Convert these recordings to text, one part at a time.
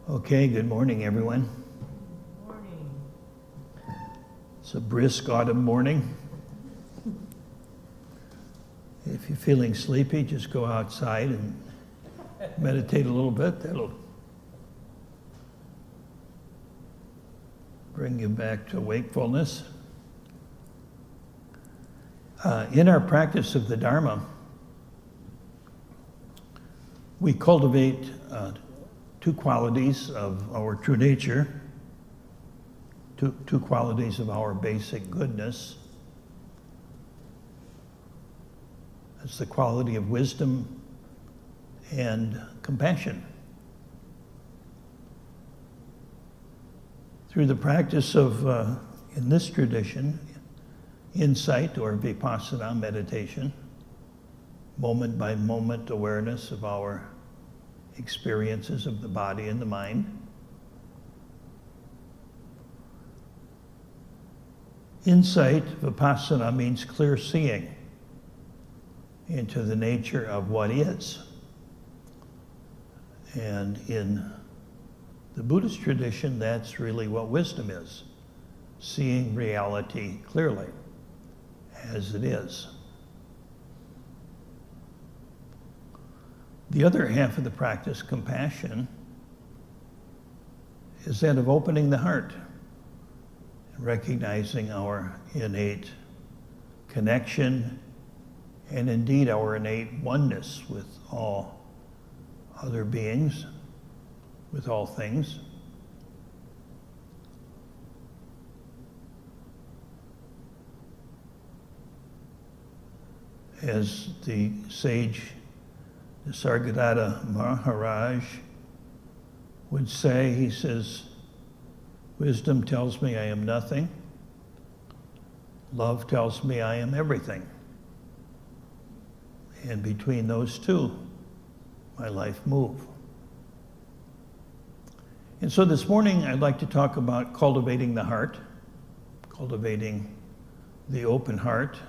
Okay, good morning, everyone. Good morning. It's a brisk autumn morning. If you're feeling sleepy, just go outside and meditate a little bit. That'll bring you back to wakefulness. In our practice of the Dharma, we cultivate two qualities of our true nature, two qualities of our basic goodness. That's the quality of wisdom and compassion. Through the practice of, in this tradition, insight or vipassana meditation, moment by moment awareness of our experiences of the body and the mind. Insight, vipassana, means clear seeing into the nature of what is. And in the Buddhist tradition, that's really what wisdom is, seeing reality clearly as it is. The other half of the practice, compassion, is that of opening the heart, recognizing our innate connection and indeed our innate oneness with all other beings, with all things. As the sage Nisargadatta Maharaj would say, he says, wisdom tells me I am nothing. Love tells me I am everything. And between those two, my life moves. And so this morning I'd like to talk about cultivating the heart, cultivating the open heart.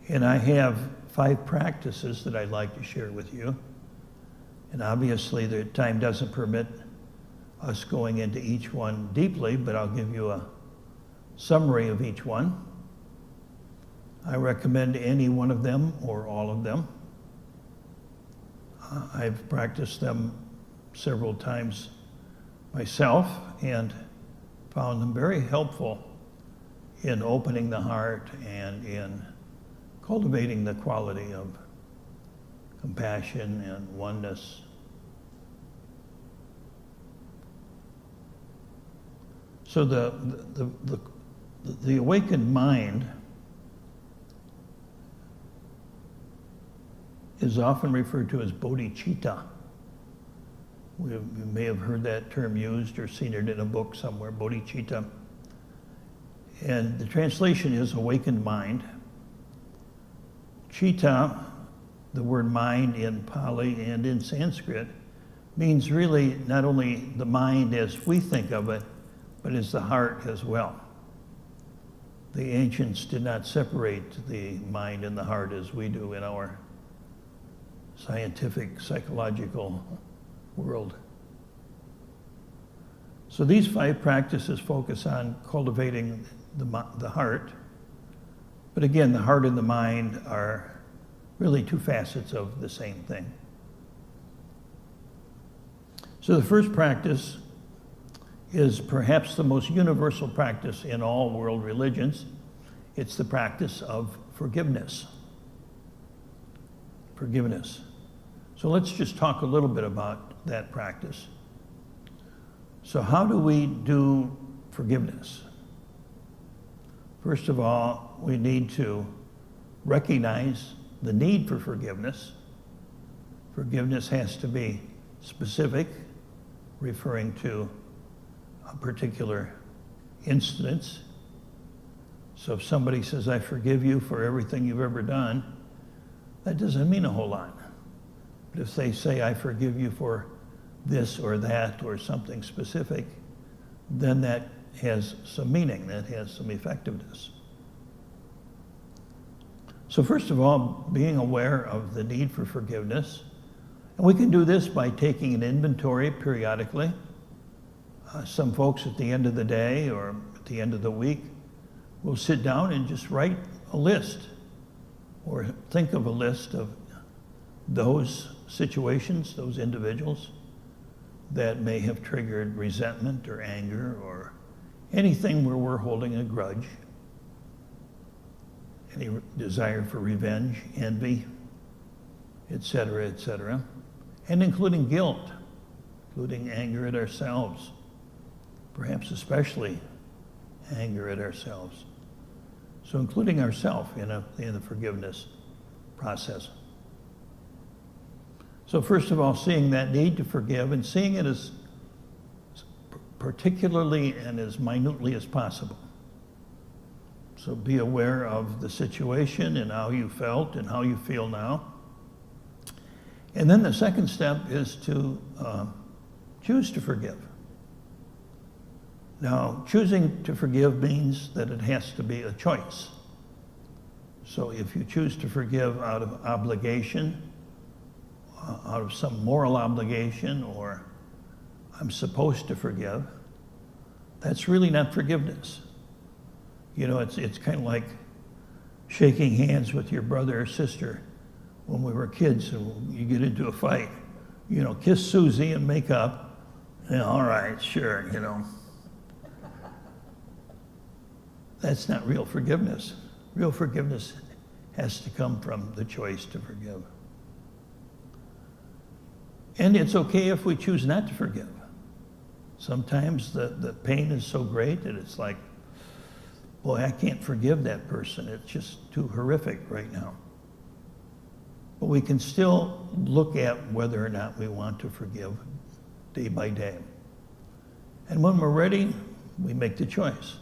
And I have 5 practices that I'd like to share with you. And obviously the time doesn't permit us going into each one deeply, but I'll give you a summary of each one. I recommend any one of them or all of them. I've practiced them several times myself and found them very helpful in opening the heart and in cultivating the quality of compassion and oneness. So the awakened mind is often referred to as bodhicitta. You may have heard that term used or seen it in a book somewhere, bodhicitta. And the translation is awakened mind. Chitta, the word mind in Pali and in Sanskrit, means really not only the mind as we think of it, but as the heart as well. The ancients did not separate the mind and the heart as we do in our scientific, psychological world. So these 5 practices focus on cultivating the heart. But again, the heart and the mind are really 2 facets of the same thing. So the first practice is perhaps the most universal practice in all world religions. It's the practice of forgiveness. Forgiveness. So let's just talk a little bit about that practice. So how do we do forgiveness? First of all, we need to recognize the need for forgiveness. Forgiveness has to be specific, referring to a particular instance. So if somebody says, I forgive you for everything you've ever done, that doesn't mean a whole lot. But if they say, I forgive you for this or that or something specific, then that has some meaning, that has some effectiveness. So first of all, being aware of the need for forgiveness And we can do this by taking an inventory periodically. Some folks at the end of the day or at the end of the week will sit down and just write a list or think of a list of those situations, those individuals that may have triggered resentment or anger or anything where we're holding a grudge, any desire for revenge, envy, etc., and including guilt, including anger at ourselves, perhaps especially anger at ourselves. So including ourselves in the forgiveness process. So first of all, seeing that need to forgive and seeing it as particularly and as minutely as possible. So be aware of the situation and how you felt and how you feel now. And then the second step is to choose to forgive. Now, choosing to forgive means that it has to be a choice. So if you choose to forgive out of obligation, out of some moral obligation, or I'm supposed to forgive, that's really not forgiveness. You know, it's kind of like shaking hands with your brother or sister when we were kids and you get into a fight. You know, kiss Susie and make up. Yeah, all right, sure, you know. That's not real forgiveness. Real forgiveness has to come from the choice to forgive. And it's okay if we choose not to forgive. Sometimes the pain is so great that it's like, boy, I can't forgive that person. It's just too horrific right now. But we can still look at whether or not we want to forgive day by day. And when we're ready, we make the choice.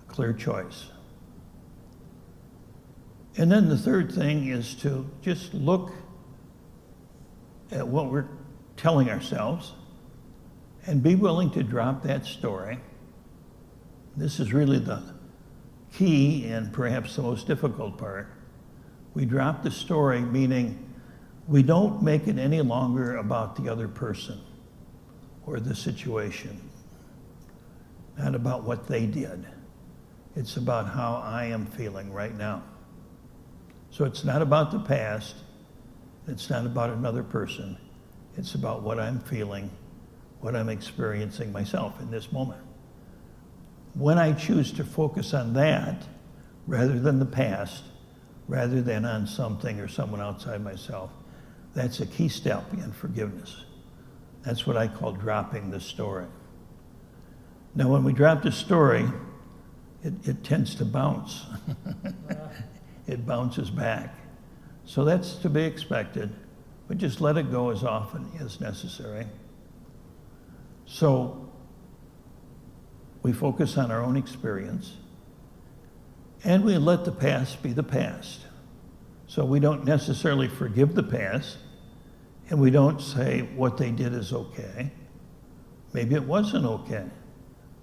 Clear choice. And then the third thing is to just look at what we're telling ourselves and be willing to drop that story. This is really the key and perhaps the most difficult part. We drop the story, meaning we don't make it any longer about the other person or the situation, not about what they did. It's about how I am feeling right now. So it's not about the past. It's not about another person. It's about what I'm feeling, what I'm experiencing myself in this moment. When I choose to focus on that rather than the past, rather than on something or someone outside myself, that's a key step in forgiveness. That's what I call dropping the story. Now, when we drop the story, it tends to bounce. It bounces back. So that's to be expected, but just let it go as often as necessary. So we focus on our own experience, and we let the past be the past. So we don't necessarily forgive the past, and we don't say what they did is okay. Maybe it wasn't okay,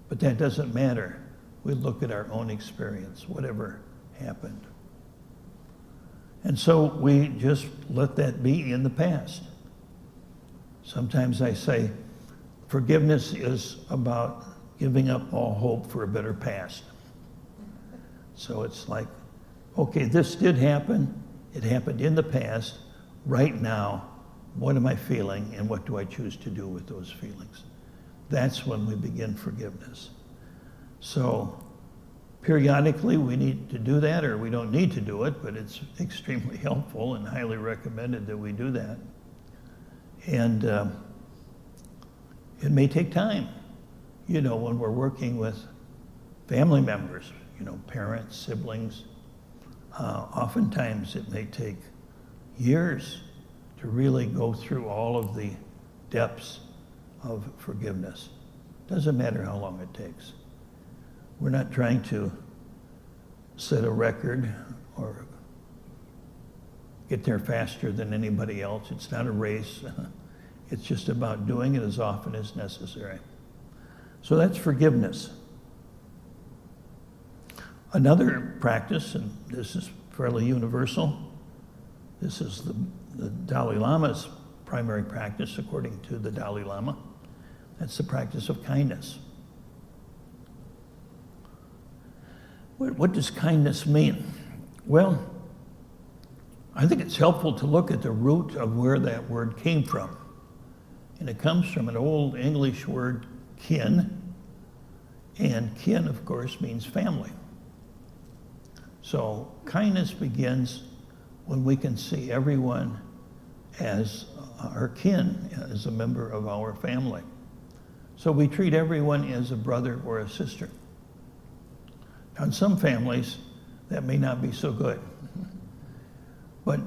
but that doesn't matter. We look at our own experience, whatever happened. And so we just let that be in the past. Sometimes I say forgiveness is about giving up all hope for a better past. So it's like, okay, this did happen. It happened in the past. Right now, what am I feeling and what do I choose to do with those feelings? That's when we begin forgiveness. So periodically we need to do that, or we don't need to do it, but it's extremely helpful and highly recommended that we do that. And it may take time. You know, when we're working with family members, you know, parents, siblings, oftentimes it may take years to really go through all of the depths of forgiveness. Doesn't matter how long it takes. We're not trying to set a record or get there faster than anybody else. It's not a race. It's just about doing it as often as necessary. So that's forgiveness. Another practice, and this is fairly universal, this is the Dalai Lama's primary practice according to the Dalai Lama. That's the practice of kindness. What does kindness mean? Well, I think it's helpful to look at the root of where that word came from. And it comes from an old English word, kin. And kin, of course, means family. So kindness begins when we can see everyone as our kin, as a member of our family. So we treat everyone as a brother or a sister. Now, in some families, that may not be so good. But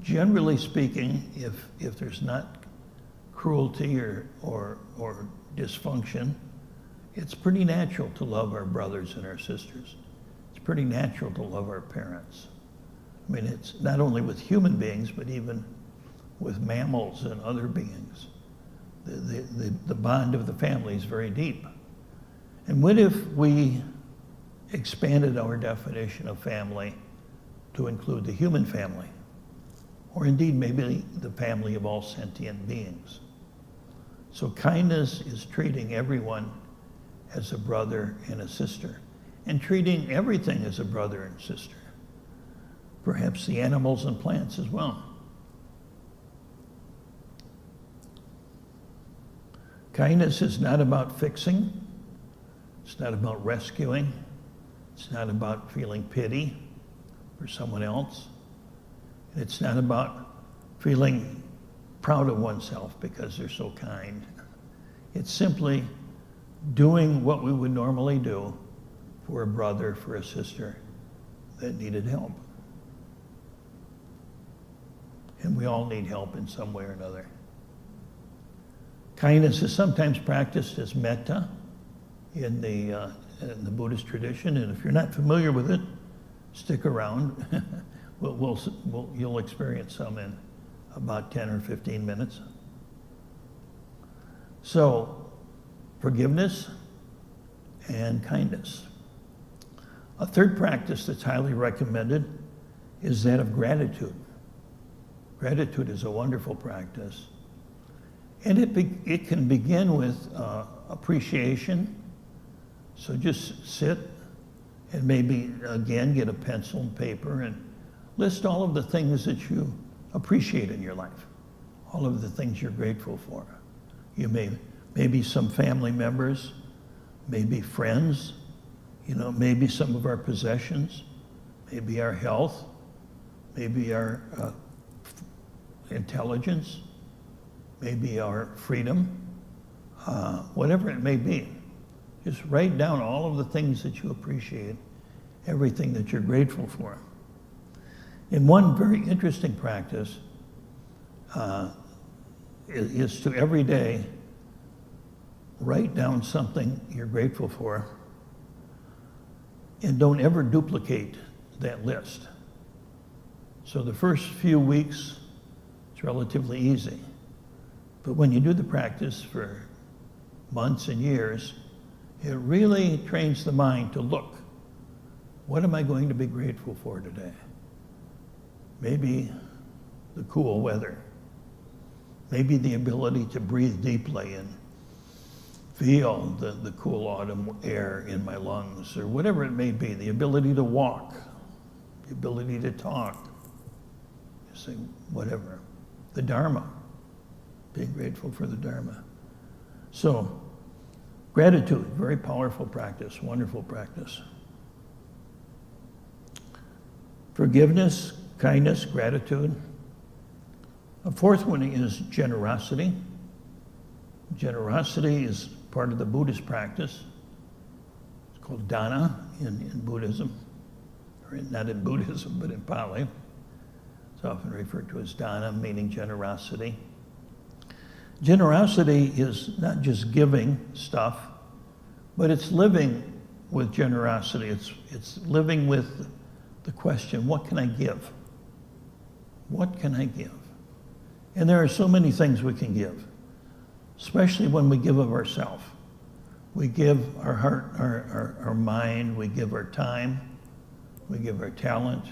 generally speaking, if there's not cruelty or dysfunction, it's pretty natural to love our brothers and our sisters. It's pretty natural to love our parents. I mean, it's not only with human beings, but even with mammals and other beings. The bond of the family is very deep. And what if we expanded our definition of family to include the human family? Or indeed, maybe the family of all sentient beings. So kindness is treating everyone as a brother and a sister, and treating everything as a brother and sister. Perhaps the animals and plants as well. Kindness is not about fixing. It's not about rescuing. It's not about feeling pity for someone else. It's not about feeling proud of oneself because they're so kind. It's simply doing what we would normally do for a brother, for a sister that needed help. And we all need help in some way or another. Kindness is sometimes practiced as metta in the Buddhist tradition, and if you're not familiar with it, stick around. You'll experience some in about 10 or 15 minutes. So, forgiveness and kindness. A third practice that's highly recommended is that of gratitude. Gratitude is a wonderful practice. And it can begin with appreciation. So just sit and maybe, again, get a pencil and paper and list all of the things that you appreciate in your life, all of the things you're grateful for. You maybe some family members, maybe friends, maybe some of our possessions, maybe our health, maybe our intelligence, maybe our freedom, whatever it may be. Just write down all of the things that you appreciate, everything that you're grateful for. And one very interesting practice is to every day write down something you're grateful for and don't ever duplicate that list. So the first few weeks, it's relatively easy. But when you do the practice for months and years, it really trains the mind to look, what am I going to be grateful for today? Maybe the cool weather. Maybe the ability to breathe deeply and feel the cool autumn air in my lungs, or whatever it may be. The ability to walk, the ability to talk, say whatever. The Dharma, being grateful for the Dharma. So, gratitude, very powerful practice, wonderful practice. Forgiveness, kindness, gratitude. A fourth one is generosity. Generosity is part of the Buddhist practice. It's called dana in Buddhism, or not in Buddhism, but in Pali. It's often referred to as dana, meaning generosity. Generosity is not just giving stuff, but it's living with generosity. It's living with the question, what can I give? What can I give? And there are so many things we can give, especially when we give of ourselves. We give our heart, our mind, we give our time, we give our talent,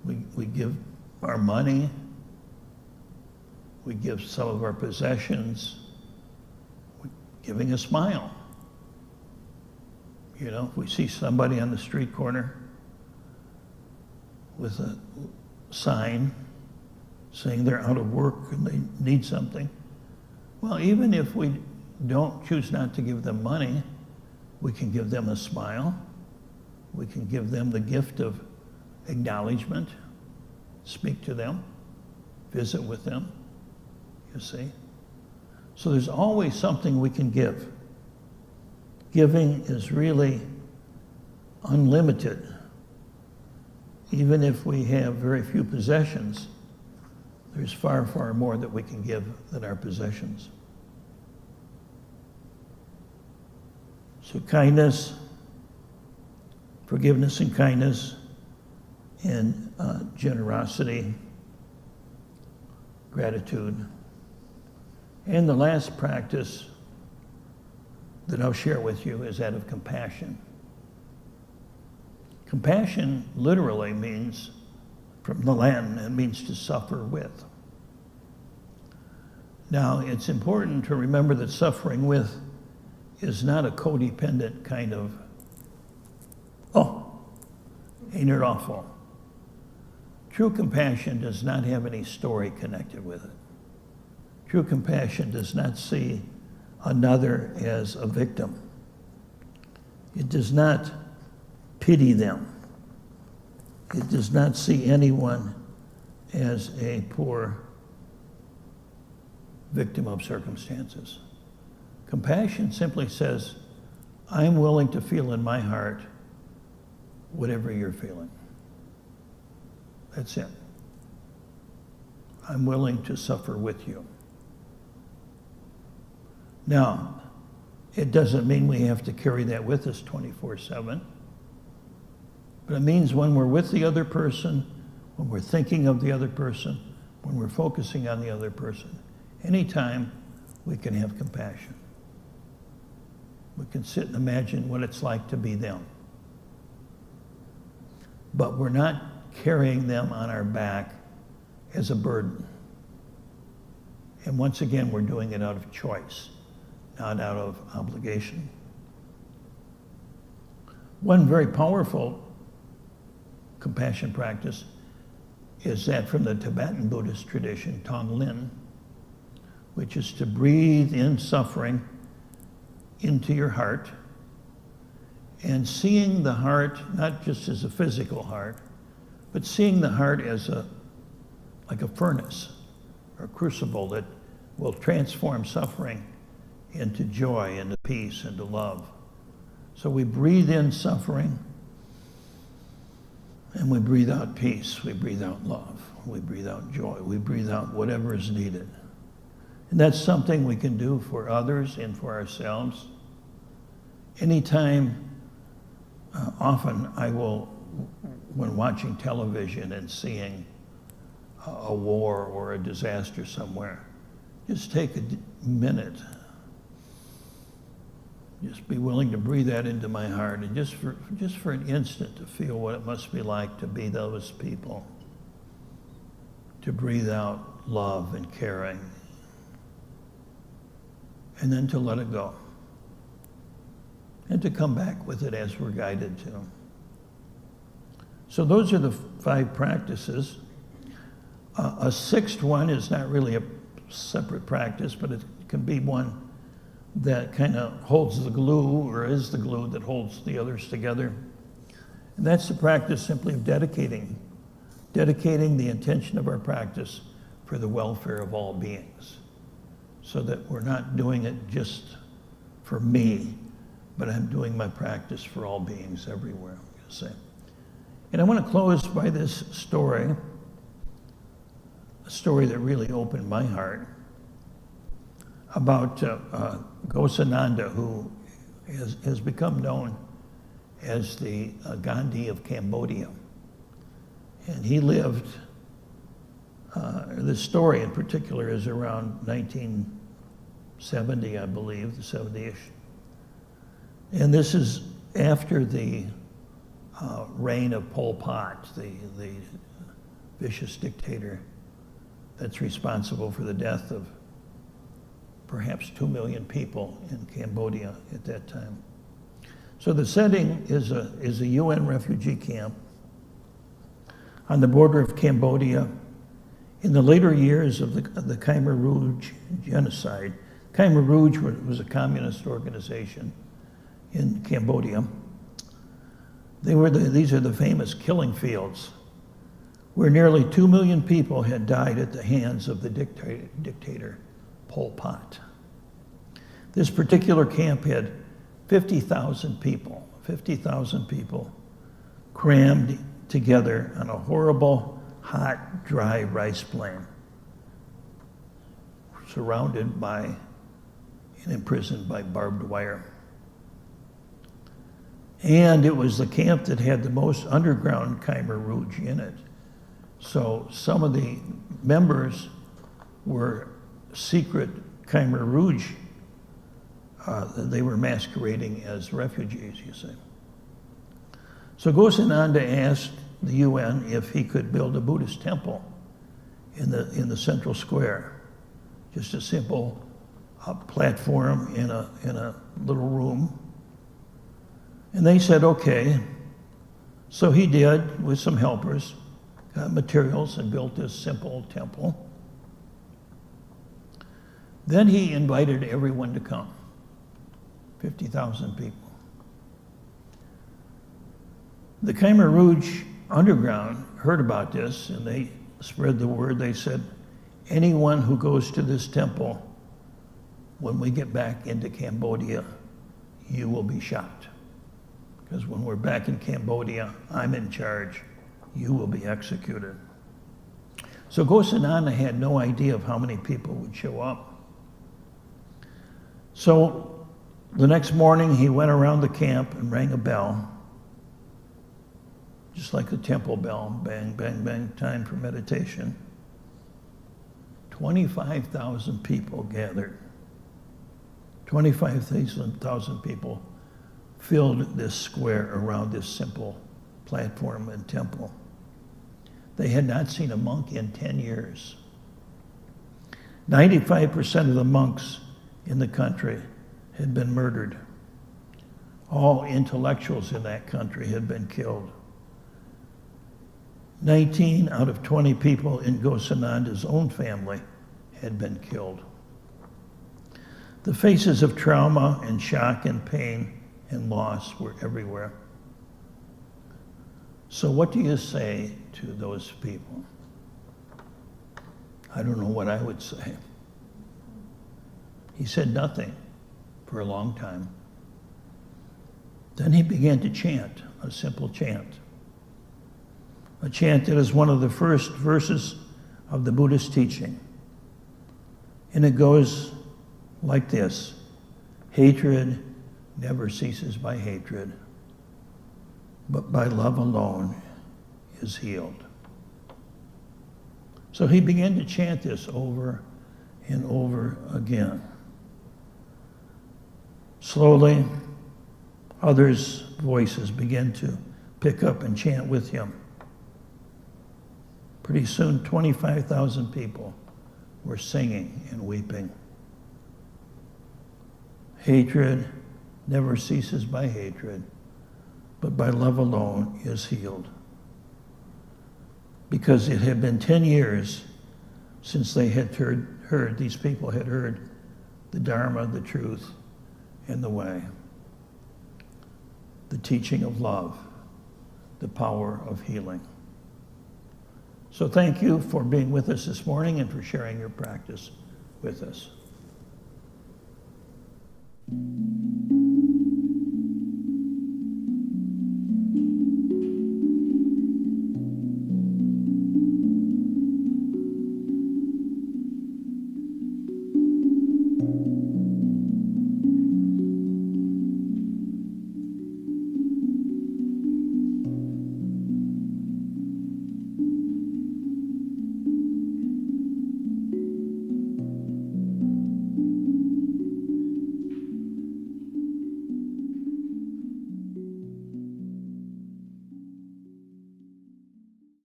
we give our money, we give some of our possessions, giving a smile. You know, if we see somebody on the street corner with a sign saying they're out of work and they need something, well, even if we don't choose not to give them money, we can give them a smile. We can give them the gift of acknowledgement, speak to them, visit with them, you see. So there's always something we can give. Giving is really unlimited. Even if we have very few possessions, there's far, far more that we can give than our possessions. So kindness, forgiveness and kindness, and generosity, gratitude. And the last practice that I'll share with you is that of compassion. Compassion literally means, from the Latin, it means to suffer with. Now, it's important to remember that suffering with is not a codependent kind of, oh, ain't it awful? True compassion does not have any story connected with it. True compassion does not see another as a victim. It does not pity them. It does not see anyone as a poor victim of circumstances. Compassion simply says, I'm willing to feel in my heart whatever you're feeling. That's it. I'm willing to suffer with you. Now, it doesn't mean we have to carry that with us 24/7. But it means when we're with the other person, when we're thinking of the other person, when we're focusing on the other person, anytime we can have compassion. We can sit and imagine what it's like to be them. But we're not carrying them on our back as a burden. And once again, we're doing it out of choice, not out of obligation. One very powerful compassion practice is that from the Tibetan Buddhist tradition, Tonglen, which is to breathe in suffering into your heart and seeing the heart not just as a physical heart, but seeing the heart as like a furnace or a crucible that will transform suffering into joy, into peace, into love. So we breathe in suffering and we breathe out peace, we breathe out love, we breathe out joy, we breathe out whatever is needed. And that's something we can do for others and for ourselves. Anytime, often I will, when watching television and seeing a war or a disaster somewhere, just take a minute. Just be willing to breathe that into my heart and just for an instant to feel what it must be like to be those people. To breathe out love and caring. And then to let it go. And to come back with it as we're guided to. So those are the 5 practices. A sixth one is not really a separate practice, but it can be one that kind of holds the glue, or is the glue that holds the others together. And that's the practice simply of dedicating the intention of our practice for the welfare of all beings, so that we're not doing it just for me, but I'm doing my practice for all beings everywhere, you see. And I want to close by this story, a story that really opened my heart, about Ghosananda, who has become known as the Gandhi of Cambodia. And he lived, this story in particular is around 1970, I believe, the 70-ish. And this is after the reign of Pol Pot, the vicious dictator that's responsible for the death of perhaps 2 million people in Cambodia at that time. So the setting is a UN refugee camp on the border of Cambodia. In the later years of the Khmer Rouge genocide, Khmer Rouge was a communist organization in Cambodia. These are the famous killing fields where nearly 2 million people had died at the hands of the dictator Pol Pot. This particular camp had 50,000 people crammed together on a horrible, hot, dry rice plain, surrounded by and imprisoned by barbed wire. And it was the camp that had the most underground Khmer Rouge in it. So some of the members were secret Khmer Rouge. They were masquerading as refugees, you see. So Gosananda asked the UN if he could build a Buddhist temple in the central square, just a simple platform in a little room. And they said, okay. So he did, with some helpers, got materials and built this simple temple. Then he invited everyone to come, 50,000 people. The Khmer Rouge underground heard about this and they spread the word. They said, anyone who goes to this temple, when we get back into Cambodia, you will be shot. Because when we're back in Cambodia, I'm in charge. You will be executed. So Gosananda had no idea of how many people would show up. So the next morning, he went around the camp and rang a bell, just like a temple bell, bang, bang, bang, time for meditation. 25,000 people gathered. 25,000 people filled this square around this simple platform and temple. They had not seen a monk in 10 years. 95% of the monks in the country had been murdered. All intellectuals in that country had been killed. 19 out of 20 people in Gosananda's own family had been killed. The faces of trauma and shock and pain and loss were everywhere. So what do you say to those people? I don't know what I would say. He said nothing for a long time. Then he began to chant, a simple chant. A chant that is one of the first verses of the Buddhist teaching. And it goes like this: hatred never ceases by hatred, but by love alone is healed. So he began to chant this over and over again. Slowly, others' voices began to pick up and chant with him. Pretty soon, 25,000 people were singing and weeping. Hatred never ceases by hatred, but by love alone is healed. Because it had been 10 years since they had heard, these people had heard the Dharma, the truth, and the way. The teaching of love, the power of healing. So thank you for being with us this morning and for sharing your practice with us.